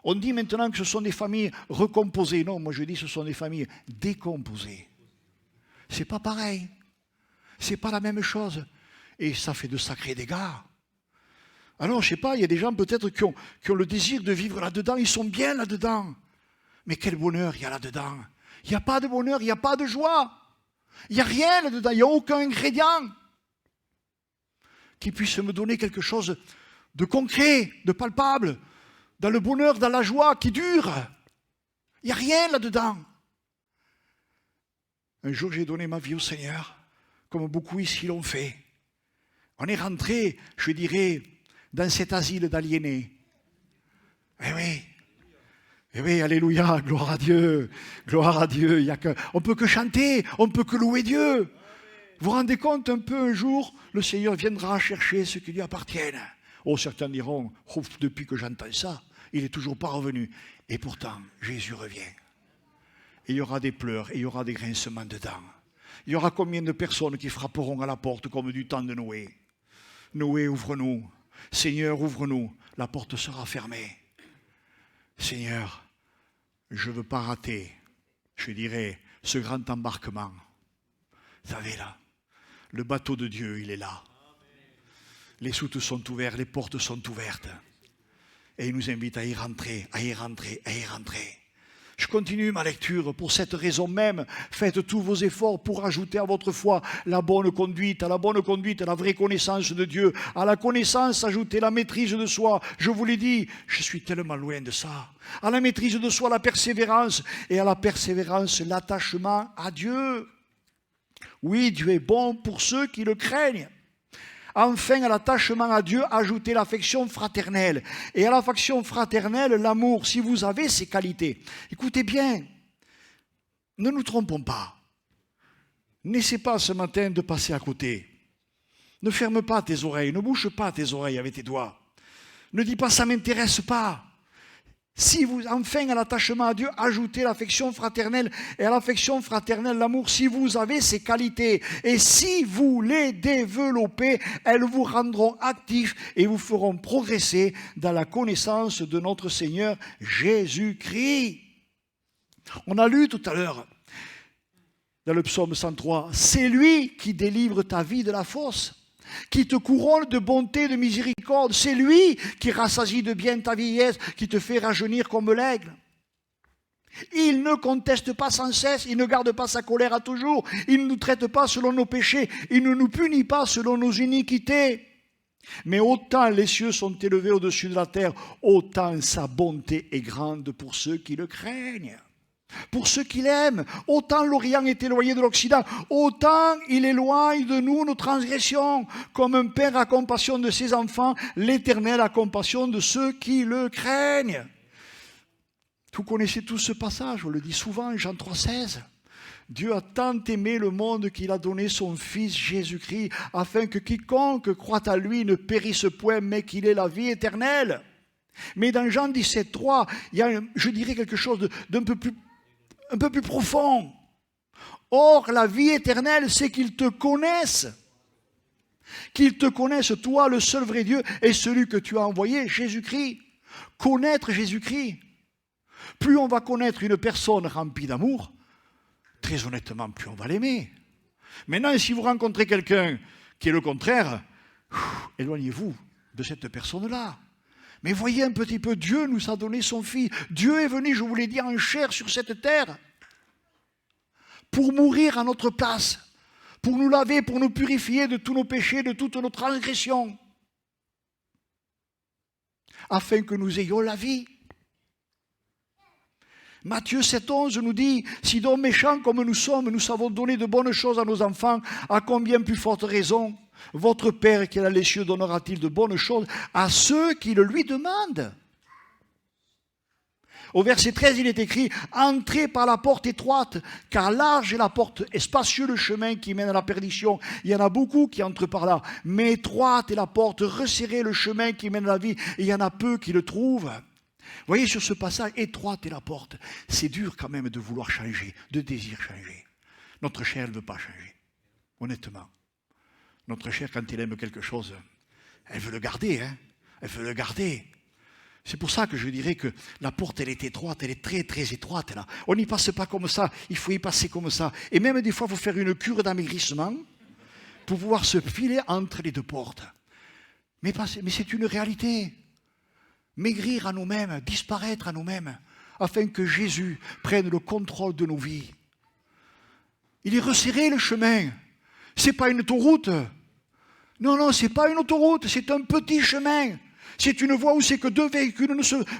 On dit maintenant que ce sont des familles recomposées. Non, moi je dis que ce sont des familles décomposées. C'est pas pareil. C'est pas la même chose. Et ça fait de sacrés dégâts. Alors, je ne sais pas, il y a des gens peut-être qui ont le désir de vivre là-dedans, ils sont bien là-dedans. Mais quel bonheur il y a là-dedans. Il n'y a pas de bonheur, il n'y a pas de joie. Il n'y a rien là-dedans, il n'y a aucun ingrédient qui puisse me donner quelque chose de concret, de palpable, dans le bonheur, dans la joie qui dure. Il n'y a rien là-dedans. Un jour, j'ai donné ma vie au Seigneur, comme beaucoup ici l'ont fait. On est rentré, je dirais, dans cet asile d'aliénés. Eh oui. Eh oui, alléluia, gloire à Dieu, gloire à Dieu. On ne peut que chanter, on ne peut que louer Dieu. Vous vous rendez compte un peu, un jour, le Seigneur viendra chercher ce qui lui appartient. Oh, certains diront, oh, depuis que j'entends ça, il n'est toujours pas revenu. Et pourtant, Jésus revient. Et il y aura des pleurs, et il y aura des grincements de dents. Il y aura combien de personnes qui frapperont à la porte comme du temps de Noé. Noé, ouvre-nous. Seigneur, ouvre-nous. La porte sera fermée. Seigneur, je ne veux pas rater, je dirais, ce grand embarquement. Vous savez là, le bateau de Dieu, il est là. Les soutes sont ouvertes, les portes sont ouvertes. Et il nous invite à y rentrer, à y rentrer, à y rentrer. Je continue ma lecture. Pour cette raison même, faites tous vos efforts pour ajouter à votre foi la bonne conduite, à la bonne conduite, la vraie connaissance de Dieu. À la connaissance, ajoutez la maîtrise de soi. Je vous l'ai dit, je suis tellement loin de ça. À la maîtrise de soi, la persévérance. Et à la persévérance, l'attachement à Dieu. Oui, Dieu est bon pour ceux qui le craignent. Enfin, à l'attachement à Dieu, ajoutez l'affection fraternelle. Et à l'affection fraternelle, l'amour, si vous avez ces qualités. Écoutez bien, ne nous trompons pas. N'essaie pas ce matin de passer à côté. Ne ferme pas tes oreilles, ne bouche pas tes oreilles avec tes doigts. Ne dis pas « ça ne m'intéresse pas ». Si vous, enfin, à l'attachement à Dieu, ajoutez l'affection fraternelle et à l'affection fraternelle, l'amour, si vous avez ces qualités et si vous les développez, elles vous rendront actifs et vous feront progresser dans la connaissance de notre Seigneur Jésus-Christ. On a lu tout à l'heure dans le psaume 103, c'est lui qui délivre ta vie de la fosse, qui te couronne de bonté et de miséricorde. C'est lui qui rassasie de bien ta vieillesse, qui te fait rajeunir comme l'aigle. Il ne conteste pas sans cesse, il ne garde pas sa colère à toujours, il ne nous traite pas selon nos péchés, il ne nous punit pas selon nos iniquités. Mais autant les cieux sont élevés au-dessus de la terre, autant sa bonté est grande pour ceux qui le craignent. Pour ceux qui l'aiment, autant l'Orient est éloigné de l'Occident, autant il éloigne de nous nos transgressions. Comme un père a compassion de ses enfants, l'Éternel a compassion de ceux qui le craignent. Vous connaissez tous ce passage, on le dit souvent, Jean 3,16. Dieu a tant aimé le monde qu'il a donné son Fils Jésus-Christ, afin que quiconque croit à lui ne périsse point, mais qu'il ait la vie éternelle. Mais dans Jean 17,3, il y a, je dirais, quelque chose d'un peu plus profond. Or, la vie éternelle, c'est qu'ils te connaissent. Qu'ils te connaissent, toi, le seul vrai Dieu, et celui que tu as envoyé, Jésus-Christ. Connaître Jésus-Christ. Plus on va connaître une personne remplie d'amour, très honnêtement, plus on va l'aimer. Maintenant, si vous rencontrez quelqu'un qui est le contraire, éloignez-vous de cette personne-là. Mais voyez un petit peu, Dieu nous a donné son Fils. Dieu est venu, je vous l'ai dit, en chair sur cette terre pour mourir à notre place, pour nous laver, pour nous purifier de tous nos péchés, de toutes nos transgressions, afin que nous ayons la vie. Matthieu 7,11 nous dit, si donc méchants comme nous sommes, nous savons donner de bonnes choses à nos enfants, à combien plus forte raison votre Père qui est dans les cieux donnera-t-il de bonnes choses à ceux qui le lui demandent. Au verset 13, il est écrit « Entrez par la porte étroite, car large est la porte et spacieux le chemin qui mène à la perdition. Il y en a beaucoup qui entrent par là, mais étroite est la porte, resserrez le chemin qui mène à la vie, et il y en a peu qui le trouvent. » Vous voyez sur ce passage, étroite est la porte. C'est dur quand même de vouloir changer, de désirer changer. Notre chair ne veut pas changer, honnêtement. Notre chair, quand elle aime quelque chose, elle veut le garder, hein. Elle veut le garder. C'est pour ça que je dirais que la porte, elle est étroite, elle est très, très étroite. Là. On n'y passe pas comme ça, il faut y passer comme ça. Et même des fois, il faut faire une cure d'amaigrissement pour pouvoir se filer entre les deux portes. Mais c'est une réalité. Maigrir à nous-mêmes, disparaître à nous-mêmes, afin que Jésus prenne le contrôle de nos vies. Il est resserré le chemin. Ce n'est pas une autoroute. Non, ce n'est pas une autoroute, c'est un petit chemin. C'est une voie où c'est que deux véhicules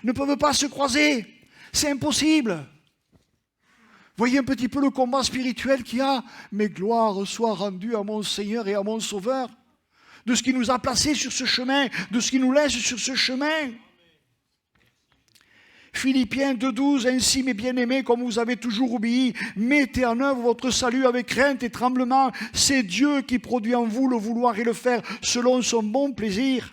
ne peuvent pas se croiser. C'est impossible. Voyez un petit peu le combat spirituel qu'il y a. Mais gloire soit rendue à mon Seigneur et à mon Sauveur, de ce qui nous a placés sur ce chemin, de ce qui nous laisse sur ce chemin. Philippiens 2,12, ainsi mes bien-aimés, comme vous avez toujours obéi, mettez en œuvre votre salut avec crainte et tremblement. C'est Dieu qui produit en vous le vouloir et le faire selon son bon plaisir.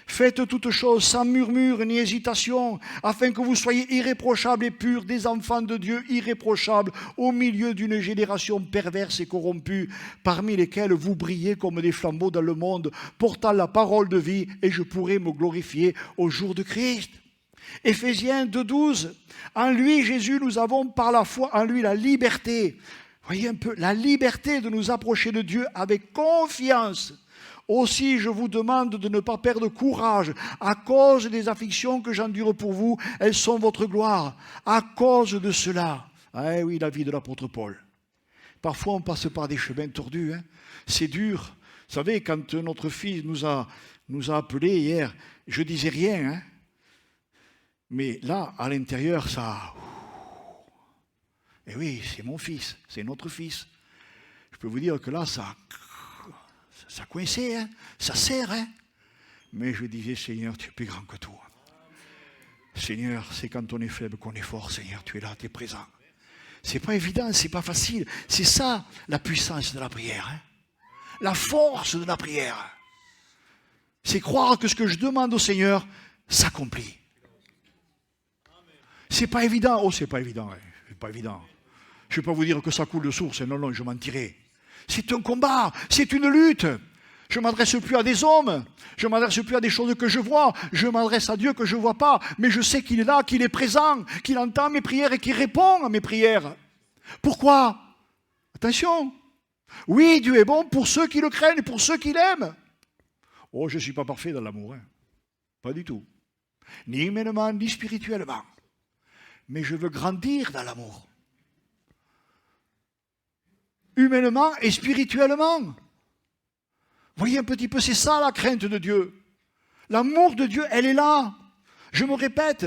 Faites toutes choses sans murmure ni hésitation, afin que vous soyez irréprochables et purs, des enfants de Dieu irréprochables, au milieu d'une génération perverse et corrompue, parmi lesquelles vous brillez comme des flambeaux dans le monde, portant la parole de vie, et je pourrai me glorifier au jour de Christ. Éphésiens 2,12, en lui, Jésus, nous avons par la foi en lui la liberté. Voyez un peu, la liberté de nous approcher de Dieu avec confiance. Aussi, je vous demande de ne pas perdre courage à cause des afflictions que j'endure pour vous. Elles sont votre gloire. À cause de cela, ah oui, la vie de l'apôtre Paul. Parfois, on passe par des chemins tordus. Hein. C'est dur. Vous savez, quand notre fils nous a appelés hier, je disais rien. Hein. Mais là, à l'intérieur, ça... Et oui, c'est mon fils, c'est notre fils. Je peux vous dire que là, ça coinçait, hein, ça serre. Hein. Mais je disais, Seigneur, tu es plus grand que tout. Seigneur, c'est quand on est faible qu'on est fort, Seigneur, tu es là, tu es présent. C'est pas évident, c'est pas facile. C'est ça, la puissance de la prière. Hein. La force de la prière. C'est croire que ce que je demande au Seigneur s'accomplit. C'est pas évident. Oh, c'est pas évident. Hein. C'est pas évident. Je ne vais pas vous dire que ça coule de source. Non, je mentirai. C'est un combat. C'est une lutte. Je ne m'adresse plus à des hommes. Je ne m'adresse plus à des choses que je vois. Je m'adresse à Dieu que je ne vois pas. Mais je sais qu'il est là, qu'il est présent, qu'il entend mes prières et qu'il répond à mes prières. Pourquoi? Attention. Oui, Dieu est bon pour ceux qui le craignent et pour ceux qui l'aiment. Oh, je ne suis pas parfait dans l'amour. Hein. Pas du tout. Ni humainement, ni spirituellement. Mais je veux grandir dans l'amour. Humainement et spirituellement. Voyez un petit peu, c'est ça la crainte de Dieu. L'amour de Dieu, elle est là. Je me répète,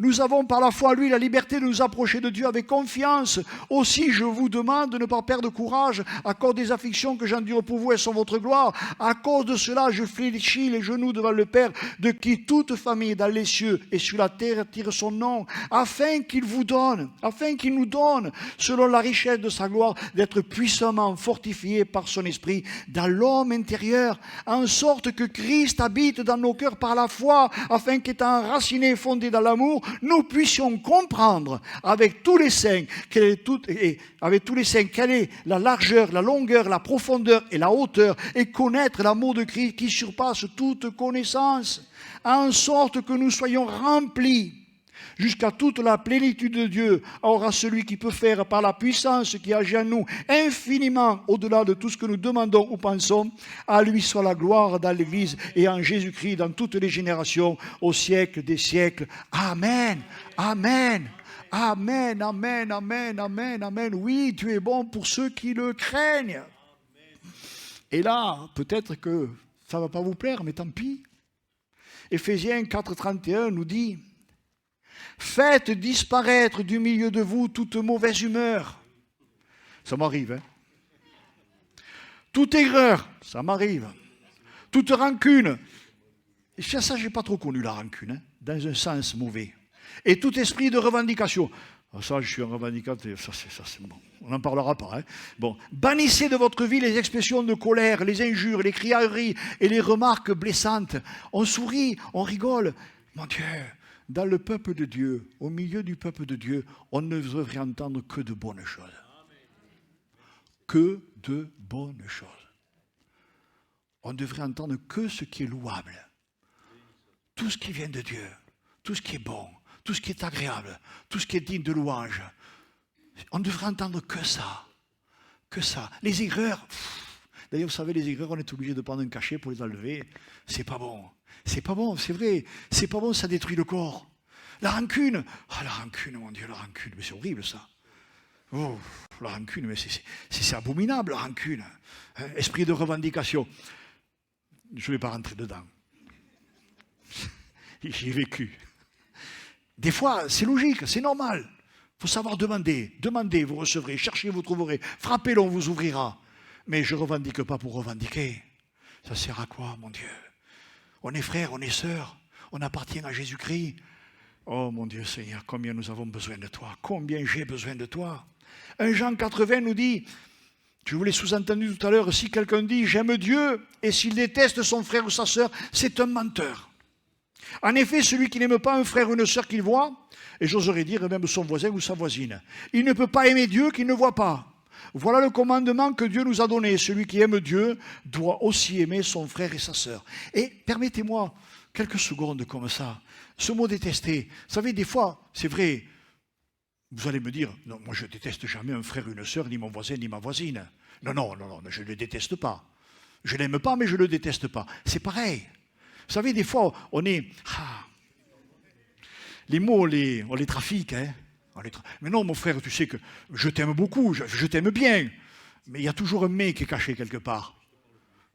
nous avons par la foi en lui la liberté de nous approcher de Dieu avec confiance. Aussi, je vous demande de ne pas perdre courage à cause des afflictions que j'endure pour vous, elles sont votre gloire. À cause de cela, je fléchis les genoux devant le Père, de qui toute famille dans les cieux et sur la terre tire son nom, afin qu'il nous donne, selon la richesse de sa gloire, d'être puissamment fortifiés par son esprit dans l'homme intérieur, en sorte que Christ habite dans nos cœurs par la foi, afin qu'étant enracinés et fondés dans l'amour, nous puissions comprendre avec tous les saints quelle est la largeur, la longueur, la profondeur et la hauteur, et connaître l'amour de Christ qui surpasse toute connaissance, en sorte que nous soyons remplis jusqu'à toute la plénitude de Dieu. Or, à celui qui peut faire par la puissance qui agit en nous infiniment au-delà de tout ce que nous demandons ou pensons, à lui soit la gloire dans l'Église et en Jésus-Christ dans toutes les générations, au siècle des siècles. Amen. Amen. Amen, amen, amen, amen, amen. Oui, Dieu est bon pour ceux qui le craignent. Et là, peut-être que ça ne va pas vous plaire, mais tant pis. Éphésiens 4,31 nous dit: faites disparaître du milieu de vous toute mauvaise humeur. Ça m'arrive, hein. Toute aigreur, ça m'arrive. Toute rancune. Et ça, je n'ai pas trop connu la rancune, hein, dans un sens mauvais. Et tout esprit de revendication. Ah, ça, je suis un revendicateur, ça c'est bon. On n'en parlera pas. Hein. Bon. Bannissez de votre vie les expressions de colère, les injures, les criailleries et les remarques blessantes. On sourit, on rigole. Mon Dieu, dans le peuple de Dieu, au milieu du peuple de Dieu, on ne devrait entendre que de bonnes choses. Que de bonnes choses. On devrait entendre que ce qui est louable. Tout ce qui vient de Dieu, tout ce qui est bon, tout ce qui est agréable, tout ce qui est digne de louange. On devrait entendre que ça. Que ça. Les aigreurs, D'ailleurs, vous savez, les aigreurs, on est obligé de prendre un cachet pour les enlever. C'est pas bon. C'est pas bon, c'est vrai. C'est pas bon, ça détruit le corps. La rancune. Ah, la rancune, mon Dieu, la rancune. Mais c'est horrible, ça. Oh, la rancune, mais c'est abominable, la rancune. Hein, esprit de revendication. Je ne vais pas rentrer dedans. J'y ai vécu. Des fois, c'est logique, c'est normal. Il faut savoir demander. Demandez, vous recevrez. Cherchez, vous trouverez. Frappez, l'on vous ouvrira. Mais je ne revendique pas pour revendiquer. Ça sert à quoi, mon Dieu? On est frères, on est sœurs. On appartient à Jésus-Christ. Oh, mon Dieu Seigneur, combien nous avons besoin de toi. Combien j'ai besoin de toi. 1 Jean 4,20 nous dit, je vous l'ai sous-entendu tout à l'heure, si quelqu'un dit « j'aime Dieu » et s'il déteste son frère ou sa sœur, c'est un menteur. En effet, celui qui n'aime pas un frère ou une sœur qu'il voit, et j'oserais dire même son voisin ou sa voisine, il ne peut pas aimer Dieu qu'il ne voit pas. Voilà le commandement que Dieu nous a donné. Celui qui aime Dieu doit aussi aimer son frère et sa sœur. Et permettez-moi quelques secondes comme ça. Ce mot détester, vous savez, des fois, c'est vrai, vous allez me dire, non, moi je ne déteste jamais un frère, une sœur, ni mon voisin, ni ma voisine. Non, mais je ne le déteste pas. Je ne l'aime pas, mais je ne le déteste pas. C'est pareil. Vous savez, des fois, on est... les mots, on les trafique. Hein. Mais non, mon frère, tu sais que je t'aime beaucoup, je t'aime bien. Mais il y a toujours un mais qui est caché quelque part.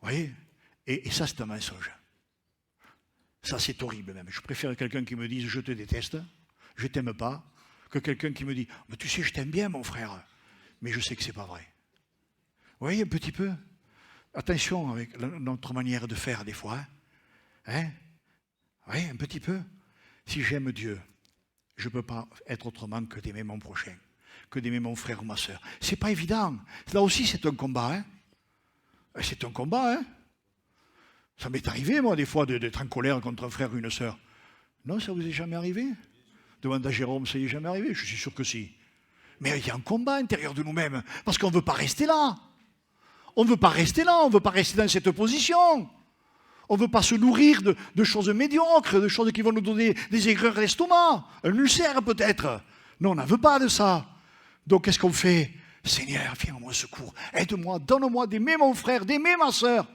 Vous voyez? Et ça, c'est un mensonge. Ça, c'est horrible même. Je préfère quelqu'un qui me dise « je te déteste, je t'aime pas », que quelqu'un qui me dit « tu sais, je t'aime bien, mon frère, mais je sais que ce n'est pas vrai ». Vous voyez un petit peu? Attention avec notre manière de faire des fois. Hein? Oui, un petit peu. Si j'aime Dieu, je ne peux pas être autrement que d'aimer mon prochain, que d'aimer mon frère ou ma soeur. Ce n'est pas évident. Là aussi, c'est un combat. Hein? C'est un combat. Hein? Ça m'est arrivé, moi, des fois, d'être en colère contre un frère ou une sœur. Non, ça vous est jamais arrivé? Demande à Jérôme, ça y est jamais arrivé? Je suis sûr que si. Mais il y a un combat intérieur de nous-mêmes, parce qu'on ne veut pas rester là. On ne veut pas rester là, on ne veut pas rester dans cette position. On ne veut pas se nourrir de choses médiocres, de choses qui vont nous donner des aigreurs à l'estomac, un ulcère peut-être. Non, on n'en veut pas de ça. Donc qu'est-ce qu'on fait? Seigneur, viens à mon secours, aide-moi, donne-moi d'aimer mon frère, d'aimer ma sœur.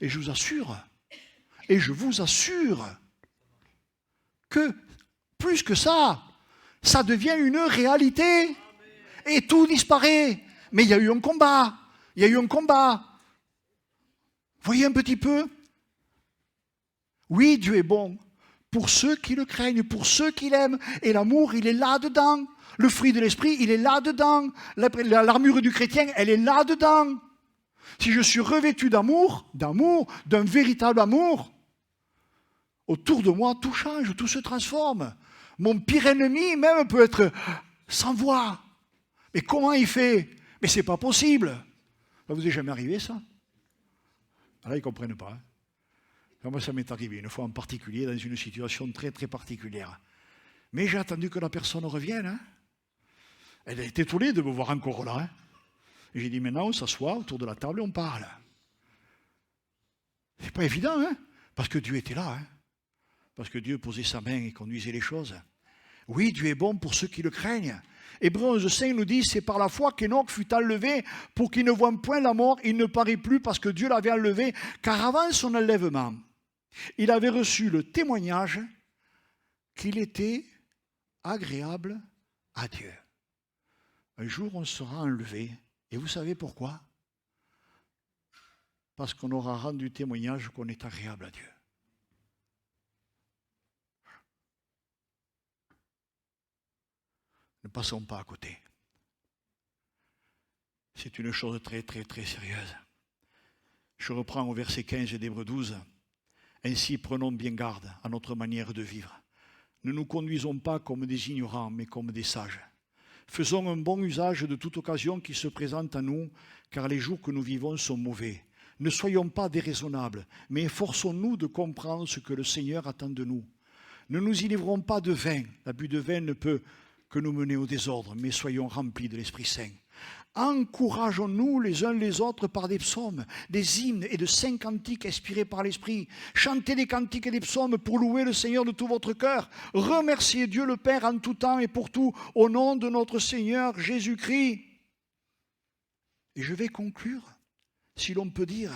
Et je vous assure que plus que ça devient une réalité. Et tout disparaît. Mais il y a eu un combat. Voyez un petit peu? Oui, Dieu est bon pour ceux qui le craignent, pour ceux qui l'aiment. Et l'amour, il est là-dedans. Le fruit de l'esprit, il est là-dedans. L'armure du chrétien, elle est là-dedans. Si je suis revêtu d'amour, d'un véritable amour, autour de moi, tout change, tout se transforme. Mon pire ennemi, même, peut être sans voix. Mais comment il fait? Mais c'est pas possible. Ça vous est jamais arrivé, ça? Là, ils ne comprennent pas. Hein. Moi, ça m'est arrivé une fois en particulier, dans une situation très, très particulière. Mais j'ai attendu que la personne revienne. Hein. Elle a été étonnée de me voir encore là. Hein. Et j'ai dit, maintenant, on s'assoit autour de la table et on parle. C'est pas évident, hein, parce que Dieu était là. Hein, parce que Dieu posait sa main et conduisait les choses. Oui, Dieu est bon pour ceux qui le craignent. Hébreux 11,5 nous dit, c'est par la foi qu'Enoch fut enlevé pour qu'il ne voie point la mort. Il ne paraît plus parce que Dieu l'avait enlevé, car avant son enlèvement, il avait reçu le témoignage qu'il était agréable à Dieu. Un jour, on sera enlevé. Et vous savez pourquoi? Parce qu'on aura rendu témoignage qu'on est agréable à Dieu. Ne passons pas à côté. C'est une chose très, très, très sérieuse. Je reprends au verset 15 d'Hébreux 12. Ainsi, prenons bien garde à notre manière de vivre. Ne nous conduisons pas comme des ignorants, mais comme des sages. Faisons un bon usage de toute occasion qui se présente à nous, car les jours que nous vivons sont mauvais. Ne soyons pas déraisonnables, mais efforçons-nous de comprendre ce que le Seigneur attend de nous. Ne nous y livrons pas de vin. L'abus de vin ne peut que nous mener au désordre, mais soyons remplis de l'Esprit Saint. Encourageons-nous les uns les autres par des psaumes, des hymnes et de saints cantiques inspirés par l'Esprit. Chantez des cantiques et des psaumes pour louer le Seigneur de tout votre cœur. Remerciez Dieu le Père en tout temps et pour tout, au nom de notre Seigneur Jésus-Christ. Et je vais conclure si l'on peut dire.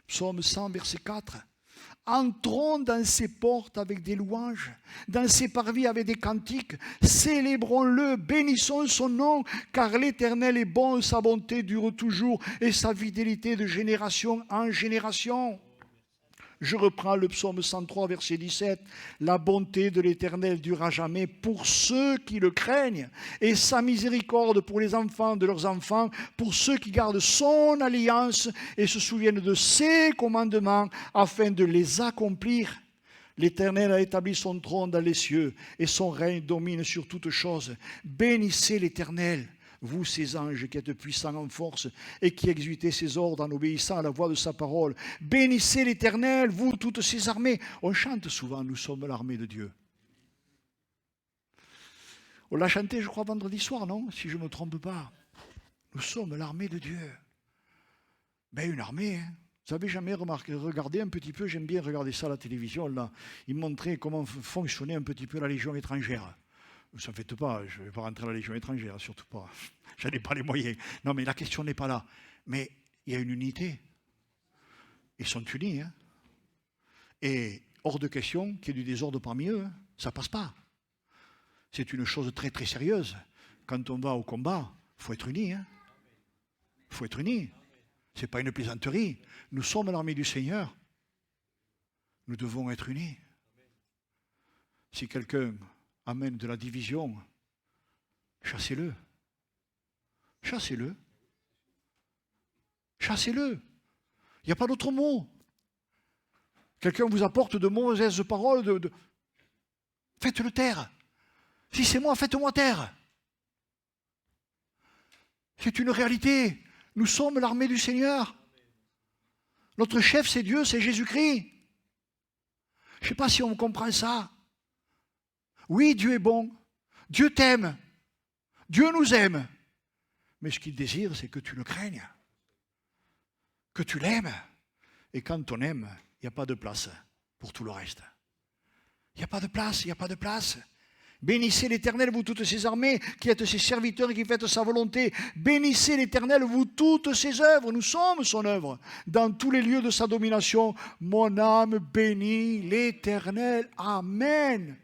Psaume 100, verset 4. Entrons dans ses portes avec des louanges, dans ses parvis avec des cantiques, célébrons-le, bénissons son nom, car l'Éternel est bon, sa bonté dure toujours et sa fidélité de génération en génération. Je reprends le psaume 103, verset 17. La bonté de l'Éternel dure à jamais pour ceux qui le craignent, et sa miséricorde pour les enfants de leurs enfants, pour ceux qui gardent son alliance et se souviennent de ses commandements afin de les accomplir. L'Éternel a établi son trône dans les cieux et son règne domine sur toutes choses. Bénissez l'Éternel, vous, ces anges qui êtes puissants en force et qui exécutez ses ordres en obéissant à la voix de sa parole. Bénissez l'Éternel, vous, toutes ses armées. On chante souvent, nous sommes l'armée de Dieu. On l'a chanté, je crois, vendredi soir, non? Si je ne me trompe pas. Nous sommes l'armée de Dieu. Ben, une armée, hein. Vous avez jamais regardé un petit peu, j'aime bien regarder ça à la télévision, là. Ils montraient comment fonctionnait un petit peu la Légion étrangère. Ça ne fait pas, je ne vais pas rentrer dans la Légion étrangère, surtout pas. Je n'ai pas les moyens. Non, mais la question n'est pas là. Mais il y a une unité. Ils sont unis. Hein. Et hors de question qu'il y ait du désordre parmi eux. Hein. Ça ne passe pas. C'est une chose très très sérieuse. Quand on va au combat, il faut être unis. Hein. Il faut être unis. Ce n'est pas une plaisanterie. Nous sommes l'armée du Seigneur. Nous devons être unis. Si quelqu'un amène de la division, chassez-le. Chassez-le. Chassez-le. Il n'y a pas d'autre mot. Quelqu'un vous apporte de mauvaises paroles, faites-le taire. Si c'est moi, faites-moi taire. C'est une réalité. Nous sommes l'armée du Seigneur. Notre chef, c'est Dieu, c'est Jésus-Christ. Je ne sais pas si on comprend ça. Oui, Dieu est bon. Dieu t'aime. Dieu nous aime. Mais ce qu'il désire, c'est que tu le craignes. Que tu l'aimes. Et quand on aime, il n'y a pas de place pour tout le reste. Il n'y a pas de place, il n'y a pas de place. Bénissez l'Éternel, vous toutes ses armées, qui êtes ses serviteurs et qui faites sa volonté. Bénissez l'Éternel, vous toutes ses œuvres. Nous sommes son œuvre. Dans tous les lieux de sa domination, mon âme bénit l'Éternel. Amen.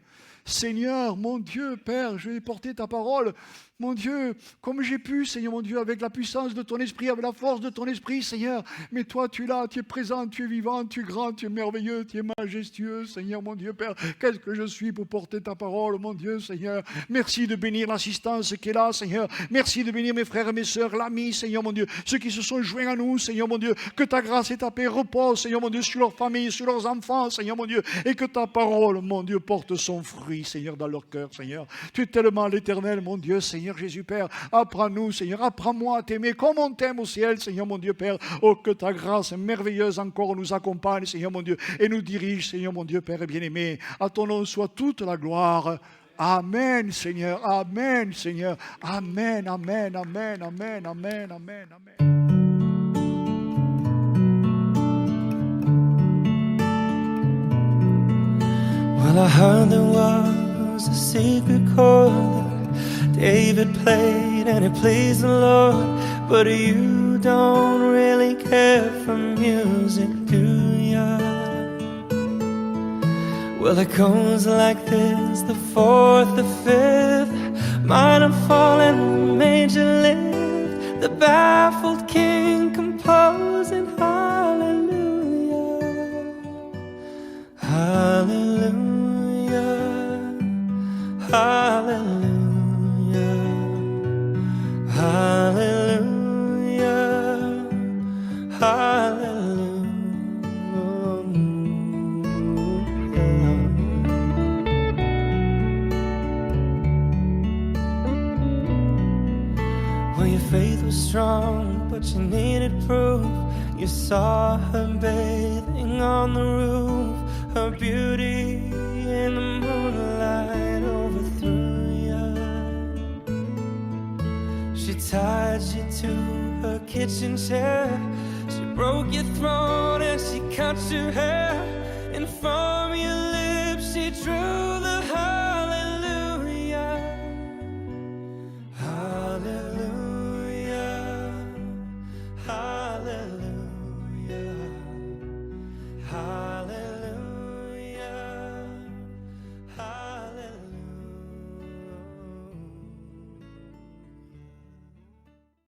Seigneur, mon Dieu, Père, je vais porter ta parole. Mon Dieu, comme j'ai pu, Seigneur, mon Dieu, avec la puissance de ton esprit, avec la force de ton esprit, Seigneur. Mais toi, tu es là, tu es présent, tu es vivant, tu es grand, tu es merveilleux, tu es majestueux, Seigneur, mon Dieu, Père. Qu'est-ce que je suis pour porter ta parole, mon Dieu, Seigneur. Merci de bénir l'assistance qui est là, Seigneur. Merci de bénir mes frères et mes sœurs, l'ami, Seigneur, mon Dieu. Ceux qui se sont joints à nous, Seigneur, mon Dieu. Que ta grâce et ta paix reposent, Seigneur, mon Dieu, sur leurs familles, sur leurs enfants, Seigneur, mon Dieu. Et que ta parole, mon Dieu, porte son fruit, Seigneur, dans leur cœur, Seigneur. Tu es tellement l'Éternel, mon Dieu, Seigneur Jésus, Père. Apprends-nous, Seigneur, apprends-moi à t'aimer comme on t'aime au ciel, Seigneur, mon Dieu, Père. Oh, que ta grâce merveilleuse encore nous accompagne, Seigneur, mon Dieu, et nous dirige, Seigneur, mon Dieu, Père bien-aimé. À ton nom soit toute la gloire. Amen, Seigneur. Amen, Seigneur. Amen, amen, amen, amen, amen, amen, amen. Well, I heard there was a secret chord that David played and it pleased the Lord. But you don't really care for music, do ya? Well, it goes like this, the fourth, the fifth, minor fall and the major lift, the baffled king composing hallelujah, hallelujah, hallelujah, hallelujah, hallelujah. Well, your faith was strong, but you needed proof. You saw her bathing on the roof, her beauty in the moonlight overthrew you. She tied you to her kitchen chair, she broke your throat and she cut your hair in front